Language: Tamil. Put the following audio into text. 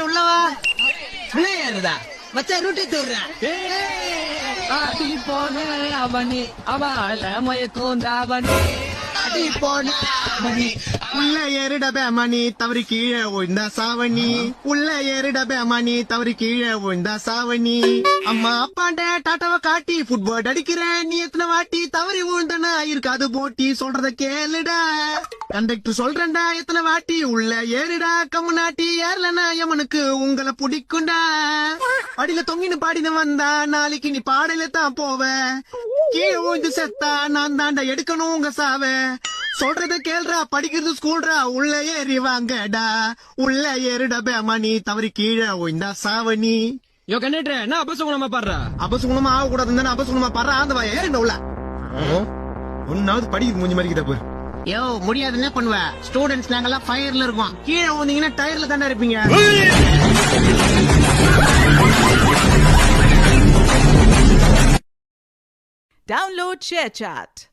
உள்ளவா விளையாடுதா மச்சா ரூட்டி தூடுறேன் போன அவனி அவள மயக்கோந்தாவனி அடி போன அவனி உள்ள ஏறிடபே மணி தவறி கீழே விழுந்தா சாவணி உள்ள ஏறிடபே மணி தவறி கீழே விழுந்தா சாவணி அம்மா அப்பாண்ட டாட்டாவை காட்டி ஃபுட்பால் அடிக்கிறேன் நீ எத்தனை வாட்டி தவறி விழுந்தனா இருக்காது போட்டி சொல்றத கேளுடா கண்டக்டர் சொல்றேன்டா எத்தனை வாட்டி உள்ள ஏறிடா கம்முனாட்டி ஏறலனா எமனுக்கு உங்களை பிடிக்கும்டா அடியில தொங்கின்னு பாடின வந்தா நாளைக்கு நீ பாடல தான் போவ கீழே விழுந்து செத்தா நான் தாண்டா எடுக்கணும் உங்க சாவ சொல்றத கேள்றா படிக்கிறது ஸ்கூல்ரா உள்ள ஏறி வாங்கடா உள்ள ஏறிட பேமணி தவறி கீழே விழுந்தா சாவணி யோ கண்டக்டர் என்ன அபசகுணமா பாடுறா அபசகுணமா ஆக கூடாதுன்னு அபசகுணமா பாடுறா அந்த வா ஏறிண்ட உள்ள ஒன்னாவது படிக்க மூஞ்சி மாதிரி கிட்ட போய் யோ முடியாது என்ன பண்ணுவ ஸ்டூடெண்ட்ஸ் நாங்கெல்லாம் ஃபயர்ல இருக்கோம் கீழே வந்தீங்கன்னா டயர்ல தானே இருப்பீங்க Download ShareChat.